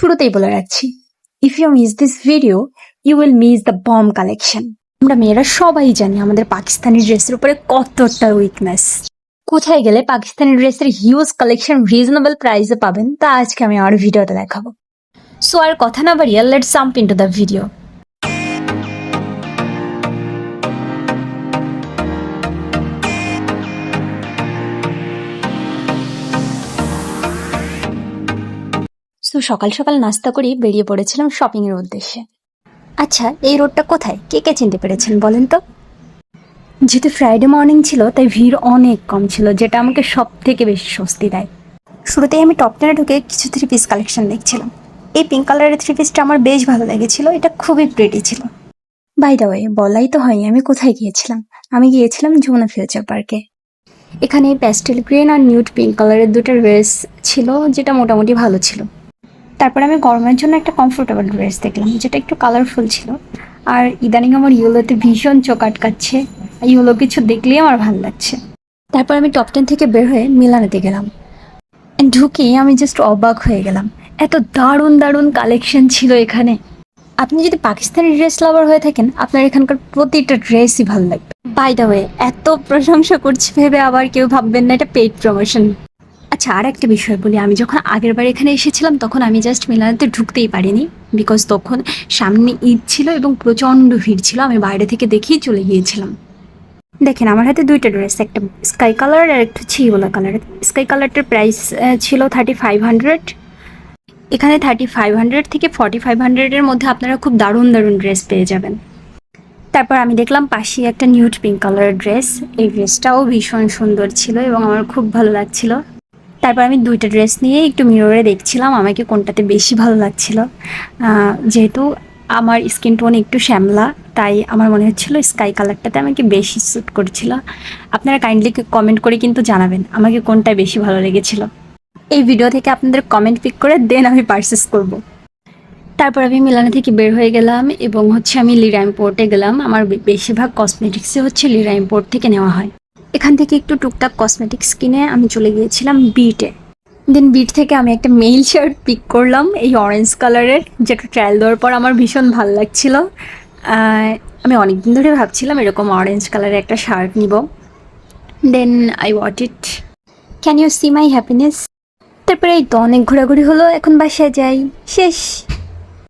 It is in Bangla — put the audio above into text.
শুরুতেই বলে রাখছি, if you miss this video you will miss the bomb collection. আমরা মেয়েরা সবাই জানি আমাদের পাকিস্তানি ড্রেসের উপরে কতটা উইকনেস। কোথায় গেলে পাকিস্তানি ড্রেসের হিউজ কালেকশন রিজনেবল প্রাইসে পাবেন তা আজকে আমি আমার ভিডিওতে দেখাবো। সো আর কথা না বাড়িয়ে let's jump into the video. So সকাল সকাল নাস্তা করে বেরিয়ে পড়েছিলাম শপিং এর উদ্দেশ্যে। আচ্ছা, এই রোডটা কোথায় কে কে চিনতে পেরেছেন বলেন তো? যেহেতু ফ্রাইডে মর্নিং ছিল তাই ভিড় অনেক কম ছিল, যেটা আমাকে সব থেকে বেশি স্বস্তি দেয়। শুরুতেই আমি টপ টেনে ঢুকে কিছু থ্রি পিস কালেকশন দেখছিলাম। এই পিঙ্ক কালারের থ্রি পিসটা আমার বেশ ভালো লেগেছিল, এটা খুবই প্রিটি ছিল। বাই দ্য ওয়ে, বলাই তো হয়নি আমি কোথায় গিয়েছিলাম। আমি গিয়েছিলাম যমুনা ফিউচার পার্কে। এখানে প্যাস্টেল গ্রিন আর নিউড পিঙ্ক কালারের দুটো ড্রেস ছিল, যেটা মোটামুটি ভালো ছিল। তারপর আমি গরমের জন্য একটা কমফোর্টেবল ড্রেস দেখলাম, যেটা একটু কালারফুল ছিল। আর ইদানিং আমার ইয়েলোতে ভীষণ চোখ আটকাচ্ছে, ইয়েলো কিছু দেখলেই আমার ভালো লাগছে। তারপর আমি টপ 10 থেকে বের হয়ে মিলানোতে গেলাম। ঢুকে আমি জাস্ট অবাক হয়ে গেলাম, এত দারুণ দারুণ কালেকশন ছিল এখানে। আপনি যদি পাকিস্তানি ড্রেস লাভার হয়ে থাকেন আপনার এখানকার প্রতিটা ড্রেসই ভালো লাগবে। বাই দ্য ওয়ে, এত প্রশংসা করছি ভেবে আবার কেউ ভাববেন না এটা পেইড প্রমোশন। আচ্ছা, আর একটা বিষয় বলি, আমি যখন আগের বার এখানে এসেছিলাম তখন আমি জাস্ট মিলানোতে ঢুকতেই পারিনি, বিকজ তখন সামনে ঈদ ছিল এবং প্রচণ্ড ভিড় ছিল। আমি বাইরে থেকে দেখেই চলে গিয়েছিলাম। দেখেন আমার হাতে দুইটা ড্রেস, একটা স্কাই কালার আর একটা হচ্ছে ইয়েলো কালার। স্কাই কালারটার প্রাইস ছিল 3500। এখানে 3500 থেকে 4500-এর মধ্যে আপনারা খুব দারুণ দারুণ ড্রেস পেয়ে যাবেন। তারপর আমি দেখলাম পাশে একটা নিউড পিঙ্ক কালারের ড্রেস, এই ড্রেসটাও ভীষণ সুন্দর ছিল এবং আমার খুব ভালো লাগছিল। তারপর আমি দুইটা ড্রেস নিয়ে একটু মিররে দেখছিলাম আমাকে কোনটাতে বেশি ভালো লাগছিল। যেহেতু আমার স্কিন টোন একটু শ্যামলা, তাই আমার মনে হচ্ছিল স্কাই কালারটাতে আমাকে বেশি স্যুট করছিল। আপনারা কাইন্ডলি কমেন্ট করে কিন্তু জানাবেন আমাকে কোনটা বেশি ভালো লেগেছিল। এই ভিডিও থেকে আপনাদের কমেন্ট পিক করে দেন আমি পারচেস করব। তারপর আমি মিলানো থেকে বের হয়ে গেলাম এবং আমি লিরা ইম্পোর্টে গেলাম। আমার বেশিরভাগ কসমেটিক্সে লিরা ইম্পোর্ট থেকে নেওয়া হয়। এখান থেকে একটু টুকটাক কসমেটিক্স কিনে আমি চলে গিয়েছিলাম বিটে। দেন বিট থেকে আমি একটা মেইল শার্ট পিক করলাম, এই অরেঞ্জ কালারের, যেটা ট্রায়াল দেওয়ার পর আমার ভীষণ ভালো লাগছিল। আমি অনেকদিন ধরে ভাবছিলাম এরকম অরেঞ্জ কালারের একটা শার্ট নিব। Then I wear it, can you see my happiness. তারপরে এই তো অনেক ঘোরাঘুরি হলো, এখন বাসায় যাই, শেষ।